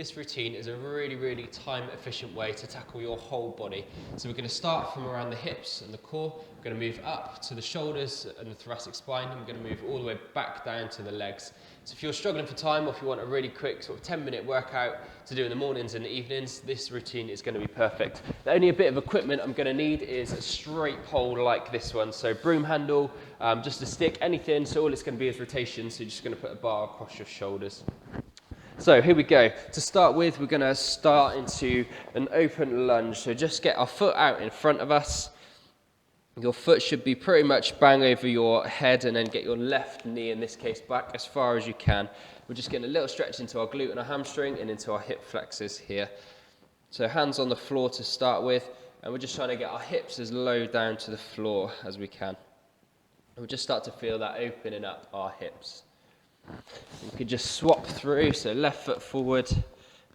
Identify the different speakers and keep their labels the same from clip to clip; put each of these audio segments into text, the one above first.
Speaker 1: this routine is a really time efficient way to tackle your whole body. So we're going to start from around the hips and the core, we're going to move up to the shoulders and the thoracic spine, and we're going to move all the way back down to the legs. So if you're struggling for time, or if you want a really quick sort of 10-minute workout to do in the mornings and the evenings, this routine is going to be perfect. The only bit of equipment I'm going to need is a straight pole like this one. So broom handle, just a stick, anything. So all it's going to be is rotation. So you're just going to put a bar across your shoulders. So here we go. To start with, we're going to start into an open lunge. So just get our foot out in front of us. Your foot should be pretty much bang over your head, and then get your left knee, in this case, back as far as you can. We're just getting a little stretch into our glute and our hamstring and into our hip flexors here. So hands on the floor to start with, and we're just trying to get our hips as low down to the floor as we can. And we'll just start to feel that opening up our hips. We could just swap through, so left foot forward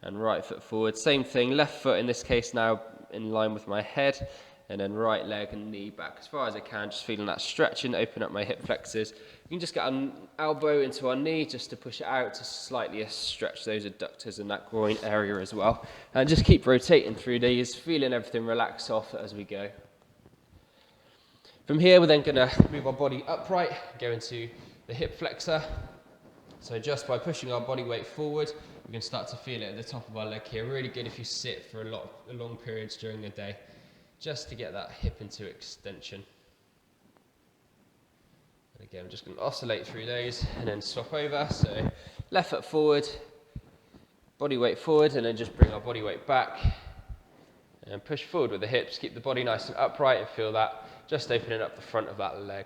Speaker 1: and right foot forward. Same thing, left foot in this case now in line with my head, and then right leg and knee back as far as I can, just feeling that stretching, open up my hip flexors. You can just get an elbow into our knee just to push it out to slightly stretch those adductors and that groin area as well. And just keep rotating through these, feeling everything relax off as we go. From here, we're then going to move our body upright, go into the hip flexor. So just by pushing our body weight forward, we can start to feel it at the top of our leg here. Really good if you sit for long periods during the day, just to get that hip into extension. And again, I'm just going to oscillate through those and then swap over. So left foot forward, body weight forward, and then just bring our body weight back and push forward with the hips. Keep the body nice and upright and feel that just opening up the front of that leg.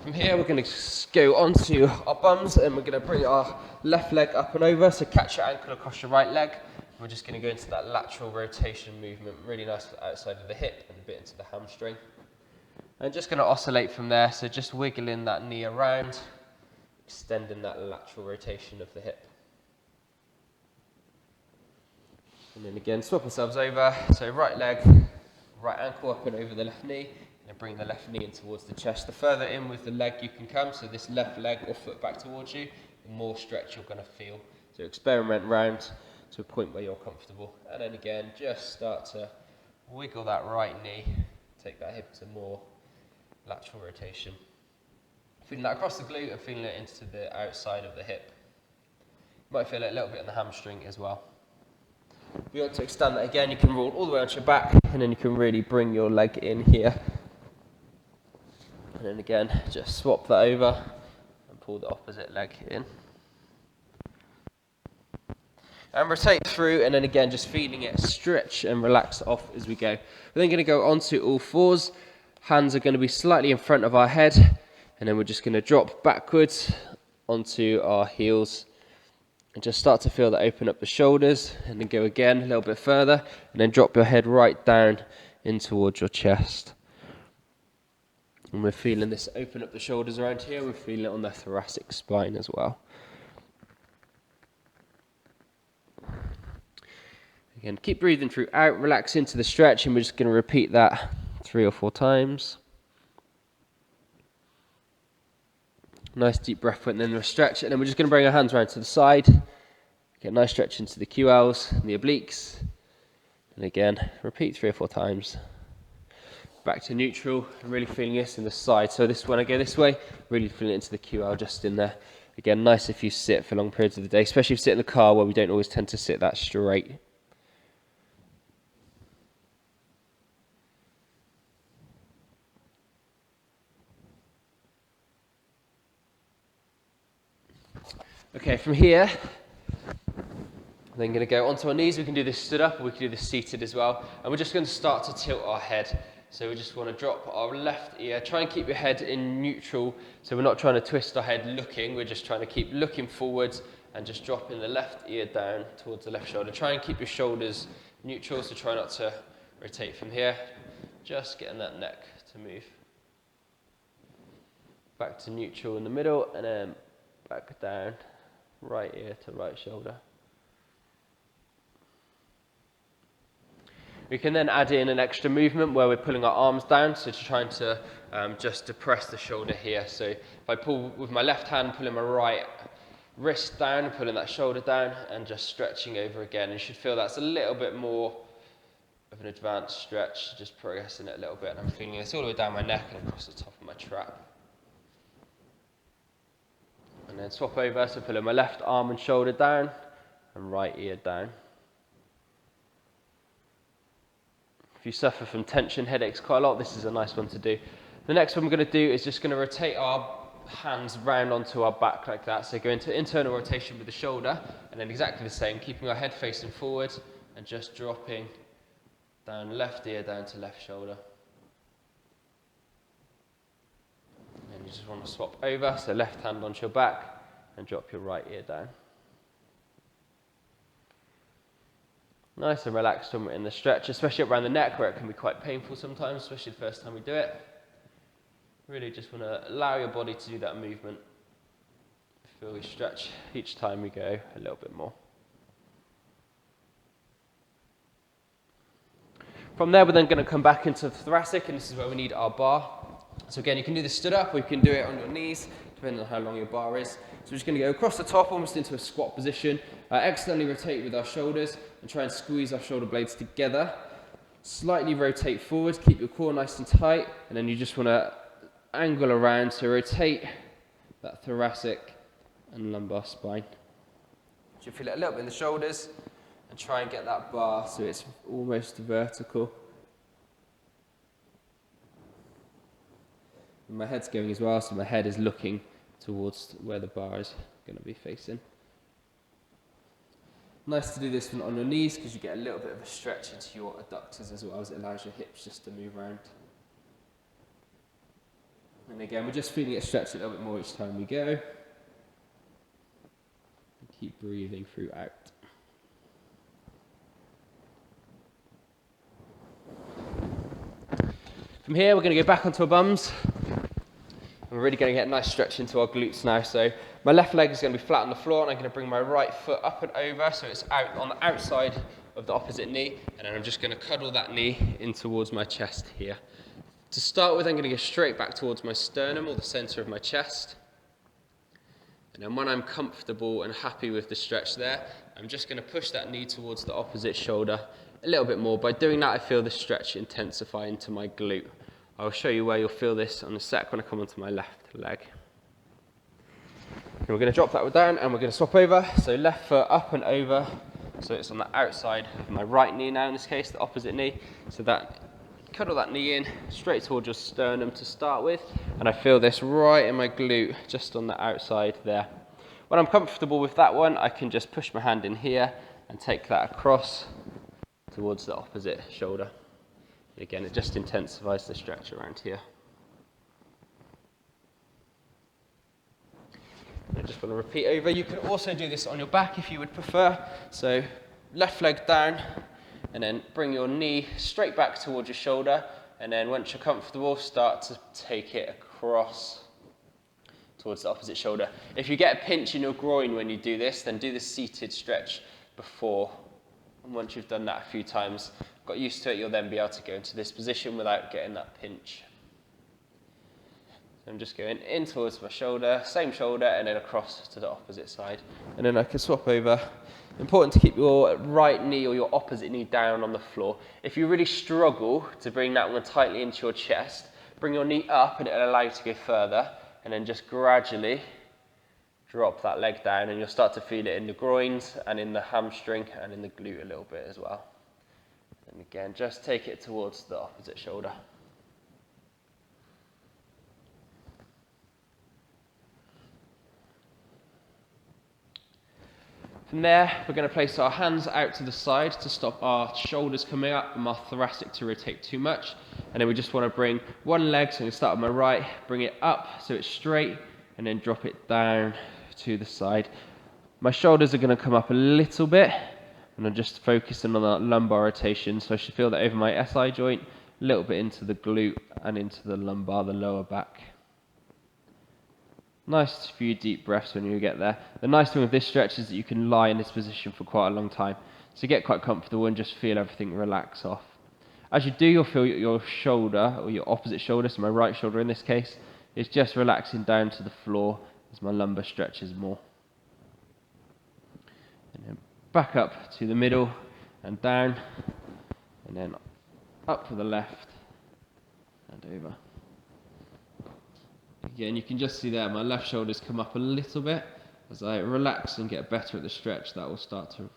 Speaker 1: From here, we're going to go onto our bums, and we're going to bring our left leg up and over. So catch your ankle across your right leg. We're just going to go into that lateral rotation movement, really nice outside of the hip and a bit into the hamstring. And just going to oscillate from there, so just wiggling that knee around, extending that lateral rotation of the hip. And then again, swap ourselves over, so right leg, right ankle up and over the left knee, and bring the left knee in towards the chest. The further in with the leg you can come, so this left leg or foot back towards you, the more stretch you're going to feel. So experiment round to a point where you're comfortable. And then again, just start to wiggle that right knee, take that hip to more lateral rotation. Feeling that across the glute and feeling it into the outside of the hip. You might feel it a little bit in the hamstring as well. If you want to extend that again, you can roll all the way onto your back, and then you can really bring your leg in here. And then again, just swap that over and pull the opposite leg in. And rotate through, and then again, just feeling it stretch and relax off as we go. We're then going to go onto all fours. Hands are going to be slightly in front of our head, and then we're just going to drop backwards onto our heels and just start to feel that open up the shoulders, and then go again a little bit further, and then drop your head right down in towards your chest. And we're feeling this open up the shoulders around here. We're feeling it on the thoracic spine as well. Again, keep breathing through out, relax into the stretch, and we're just going to repeat that 3 or 4 times. Nice deep breath, and then we'll stretch, and then we're just going to bring our hands around to the side. Get a nice stretch into the QLs and the obliques. And again, repeat 3 or 4 times. Back to neutral, and really feeling this in the side. So this, when I go this way, really feeling it into the QL just in there. Again, nice if you sit for long periods of the day, especially if you sit in the car where we don't always tend to sit that straight. Okay, from here, I'm then going to go onto our knees. We can do this stood up, or we can do this seated as well. And we're just going to start to tilt our head. So we just want to drop our left ear. Try and keep your head in neutral. So we're not trying to twist our head looking. We're just trying to keep looking forwards and just dropping the left ear down towards the left shoulder. Try and keep your shoulders neutral, so try not to rotate from here. Just getting that neck to move. Back to neutral in the middle, and then back down. Right ear to right shoulder. We can then add in an extra movement where we're pulling our arms down, so trying to just depress the shoulder here. So if I pull with my left hand, pulling my right wrist down, pulling that shoulder down, and just stretching over again. You should feel that's a little bit more of an advanced stretch, just progressing it a little bit. And I'm feeling this all the way down my neck and across the top of my trap. And then swap over, so pulling my left arm and shoulder down, and right ear down. If you suffer from tension headaches quite a lot, this is a nice one to do. The next one we're going to do is just going to rotate our hands round onto our back like that. So go into internal rotation with the shoulder, and then exactly the same, keeping our head facing forward and just dropping down left ear down to left shoulder. And then you just want to swap over, so left hand onto your back and drop your right ear down. Nice and relaxed when we're in the stretch, especially around the neck where it can be quite painful sometimes, especially the first time we do it. Really just want to allow your body to do that movement. Feel we stretch each time we go a little bit more. From there, we're then going to come back into the thoracic, and this is where we need our bar. So again, you can do this stood up, or you can do it on your knees, depending on how long your bar is. So we're just going to go across the top, almost into a squat position. Externally rotate with our shoulders, and try and squeeze our shoulder blades together. Slightly rotate forward, keep your core nice and tight, and then you just want to angle around, so rotate that thoracic and lumbar spine. So you feel it a little bit in the shoulders, and try and get that bar so it's almost vertical. And my head's going as well, so my head is looking towards where the bar is going to be facing. Nice to do this one on your knees because you get a little bit of a stretch into your adductors as well, as it allows your hips just to move around. And again, we're just feeling it stretch a little bit more each time we go. And keep breathing throughout. From here, we're going to go back onto our bums. And we're really going to get a nice stretch into our glutes now. So my left leg is going to be flat on the floor, and I'm going to bring my right foot up and over, so it's out on the outside of the opposite knee. And then I'm just going to cuddle that knee in towards my chest here. To start with, I'm going to go straight back towards my sternum, or the center of my chest. And then when I'm comfortable and happy with the stretch there, I'm just going to push that knee towards the opposite shoulder a little bit more. By doing that, I feel the stretch intensify into my glute. I'll show you where you'll feel this on a sec when I come onto my left leg. And we're going to drop that down, and we're going to swap over. So left foot up and over. So it's on the outside of my right knee now, in this case, the opposite knee. So that, cuddle that knee in straight towards your sternum to start with. And I feel this right in my glute, just on the outside there. When I'm comfortable with that one, I can just push my hand in here and take that across towards the opposite shoulder. Again, it just intensifies the stretch around here. I just want to repeat over. You can also do this on your back if you would prefer. So left leg down, and then bring your knee straight back towards your shoulder, and then once you're comfortable, start to take it across towards the opposite shoulder. If you get a pinch in your groin when you do this, then do the seated stretch before. And once you've done that a few times, got used to it, you'll then be able to go into this position without getting that pinch. So I'm just going in towards my shoulder, same shoulder, and then across to the opposite side. And then I can swap over. Important to keep your right knee or your opposite knee down on the floor. If you really struggle to bring that one tightly into your chest, bring your knee up and it'll allow you to go further, and then just gradually drop that leg down, and you'll start to feel it in the groins and in the hamstring and in the glute a little bit as well. And again, just take it towards the opposite shoulder. From there, we're going to place our hands out to the side to stop our shoulders coming up and our thoracic to rotate too much. And then we just want to bring one leg, so I'm going to start with my right, bring it up so it's straight, and then drop it down to the side. My shoulders are going to come up a little bit, and I'm just focusing on that lumbar rotation, so I should feel that over my SI joint, a little bit into the glute and into the lumbar, the lower back. Nice few deep breaths when you get there. The nice thing with this stretch is that you can lie in this position for quite a long time. So get quite comfortable and just feel everything relax off. As you do, you'll feel your shoulder, or your opposite shoulder, so my right shoulder in this case, is just relaxing down to the floor as my lumbar stretches more. back up to the middle and down, and then up to the left and over. Again, you can just see there my left shoulder's come up a little bit. As I relax and get better at the stretch, that will start to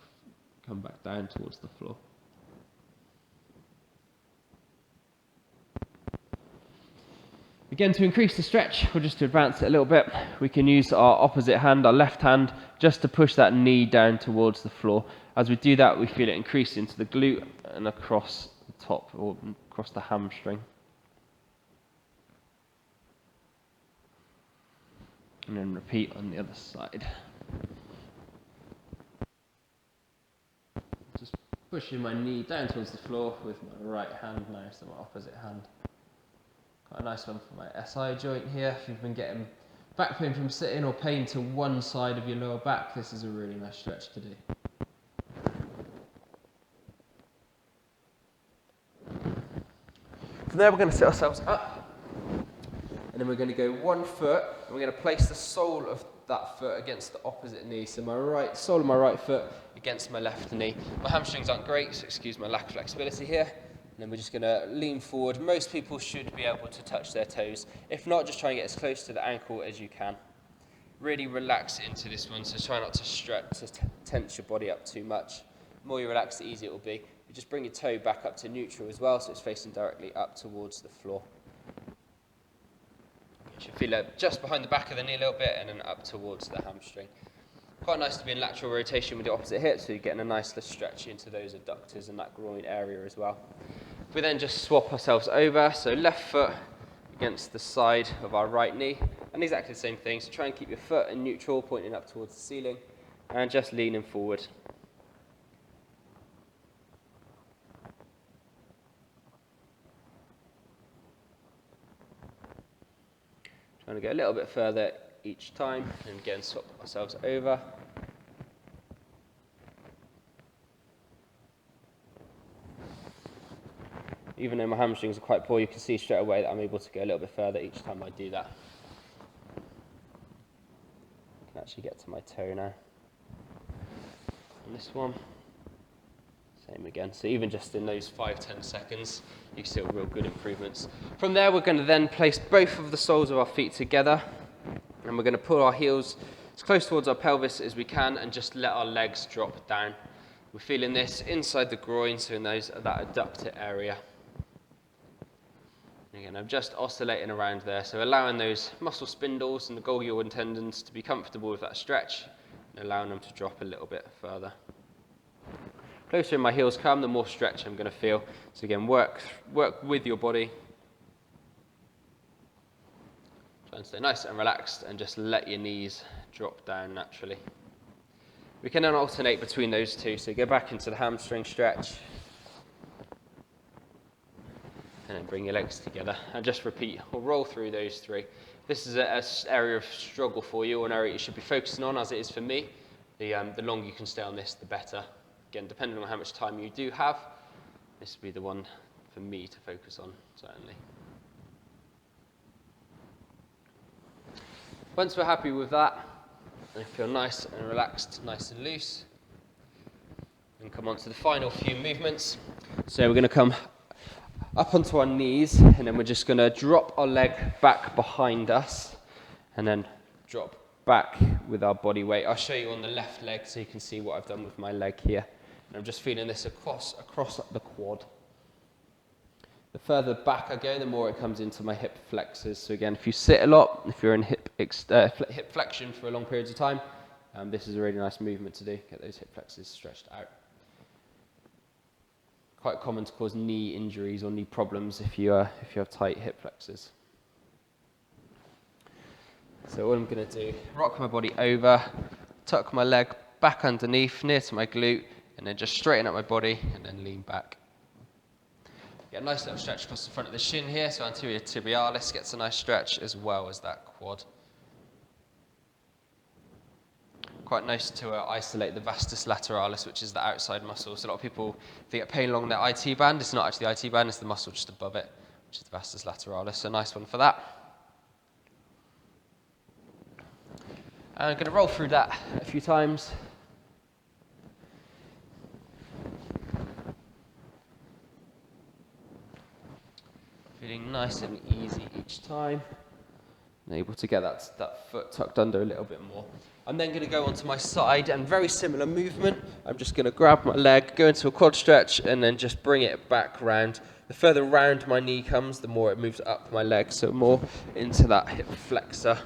Speaker 1: come back down towards the floor. Again, to increase the stretch, or just to advance it a little bit, we can use our opposite hand, our left hand, just to push that knee down towards the floor. As we do that, we feel it increase into the glute and across the top, or across the hamstring. And then repeat on the other side. Just pushing my knee down towards the floor with my right hand now, so my opposite hand. Quite a nice one for my SI joint here. If you've been getting back pain from sitting or pain to one side of your lower back, this is a really nice stretch to do. From there, we're going to sit ourselves up, and then we're going to go one foot, and we're going to place the sole of that foot against the opposite knee. So my sole of my right foot against my left knee. My hamstrings aren't great, so excuse my lack of flexibility here. And then we're just going to lean forward. Most people should be able to touch their toes. If not, just try and get as close to the ankle as you can. Really relax into this one, so try not to stretch, to tense your body up too much. The more you relax, the easier it will be. You just bring your toe back up to neutral as well, so it's facing directly up towards the floor. You should feel it just behind the back of the knee a little bit, and then up towards the hamstring. Quite nice to be in lateral rotation with the opposite hip, so you're getting a nice little stretch into those adductors and that groin area as well. We then just swap ourselves over, so left foot against the side of our right knee, and exactly the same thing, so try and keep your foot in neutral, pointing up towards the ceiling, and just leaning forward. Trying to go a little bit further each time, and again swap ourselves over. Even though my hamstrings are quite poor, you can see straight away that I'm able to go a little bit further each time I do that. I can actually get to my toe now. And this one, same again. So even just in those 5-10 seconds, you can see real good improvements. From there, we're going to then place both of the soles of our feet together, and we're going to pull our heels as close towards our pelvis as we can, and just let our legs drop down. We're feeling this inside the groin, so in that adductor area. Again, I'm just oscillating around there, so allowing those muscle spindles and the Golgi tendons to be comfortable with that stretch, and allowing them to drop a little bit further. Closer my heels come, the more stretch I'm going to feel. So again, work with your body. Try and stay nice and relaxed, and just let your knees drop down naturally. We can then alternate between those two, so go back into the hamstring stretch, and then bring your legs together, and just repeat or roll through those three. This is an area of struggle for you, or an area you should be focusing on, as it is for me. The longer you can stay on this, the better. Again, depending on how much time you do have, this will be the one for me to focus on, certainly. Once we're happy with that, and feel nice and relaxed, nice and loose, and come on to the final few movements. So we're going to come up onto our knees, and then we're just going to drop our leg back behind us, and then drop back with our body weight. I'll show you on the left leg so you can see what I've done with my leg here. And I'm just feeling this across the quad. The further back I go, the more it comes into my hip flexors. So again, if you sit a lot, if you're in hip flexion for a long periods of time, this is a really nice movement to do. Get those hip flexors stretched out. Quite common to cause knee injuries or knee problems if you have tight hip flexors. So what I'm going to do, rock my body over, tuck my leg back underneath, near to my glute, and then just straighten up my body, and then lean back. Get a nice little stretch across the front of the shin here, so anterior tibialis gets a nice stretch as well as that quad. Quite nice to isolate the vastus lateralis, which is the outside muscle. So a lot of people, if they get pain along their IT band, it's not actually the IT band, it's the muscle just above it, which is the vastus lateralis. So a nice one for that. And I'm going to roll through that a few times. Feeling nice and easy each time. And able to get that foot tucked under a little bit more. I'm then going to go onto my side and very similar movement. I'm just going to grab my leg, go into a quad stretch, and then just bring it back round. The further round my knee comes, the more it moves up my leg, so more into that hip flexor.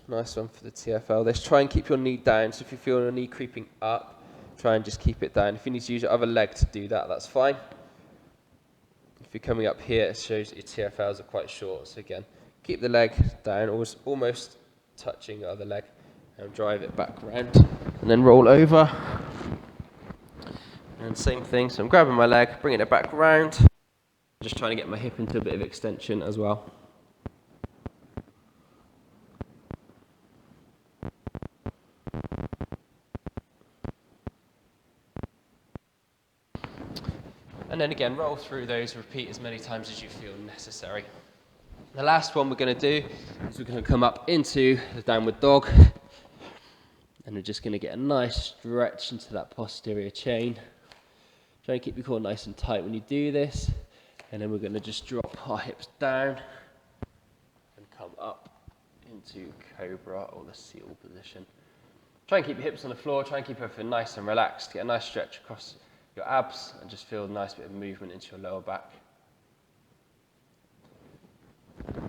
Speaker 1: Nice one for the TFL. Let's try and keep your knee down. So if you feel your knee creeping up, try and just keep it down. If you need to use your other leg to do that, that's fine. If you're coming up here, it shows that your TFLs are quite short. So again, keep the leg down, almost touching the other leg, and drive it back round. And then roll over. And same thing, so I'm grabbing my leg, bringing it back round. Just trying to get my hip into a bit of extension as well. And then again, roll through those, repeat as many times as you feel necessary. The last one we're going to do is we're going to come up into the downward dog. And we're just going to get a nice stretch into that posterior chain. Try and keep your core nice and tight when you do this. And then we're going to just drop our hips down and come up into cobra or the seal position. Try and keep your hips on the floor, try and keep everything nice and relaxed. Get a nice stretch across your abs and just feel a nice bit of movement into your lower back.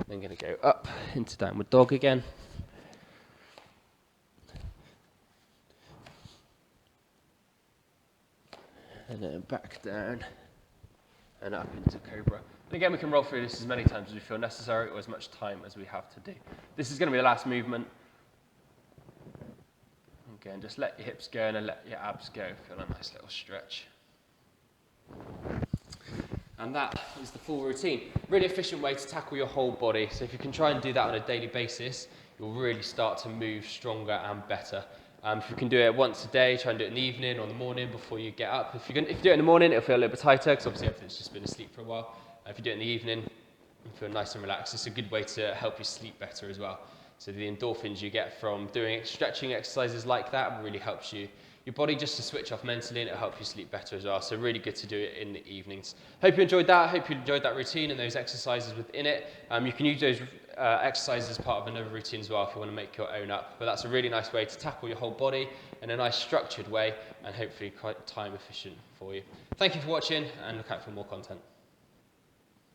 Speaker 1: Then going to go up into downward dog again. And then back down and up into cobra. And again, we can roll through this as many times as we feel necessary or as much time as we have to do. This is going to be the last movement. Again, just let your hips go and let your abs go. Feel a nice little stretch. And that is the full routine. Really efficient way to tackle your whole body. So if you can try and do that on a daily basis, you'll really start to move stronger and better. If you can do it once a day, try and do it in the evening or in the morning before you get up. If you do it in the morning, it'll feel a little bit tighter because obviously everything's just been asleep for a while. If you do it in the evening, you feel nice and relaxed. It's a good way to help you sleep better as well. So the endorphins you get from doing stretching exercises like that really helps your body just to switch off mentally, and it'll help you sleep better as well. So really good to do it in the evenings. Hope you enjoyed that. Hope you enjoyed that routine and those exercises within it. You can use those exercises as part of another routine as well if you want to make your own up. But that's a really nice way to tackle your whole body in a nice structured way and hopefully quite time efficient for you. Thank you for watching and look out for more content.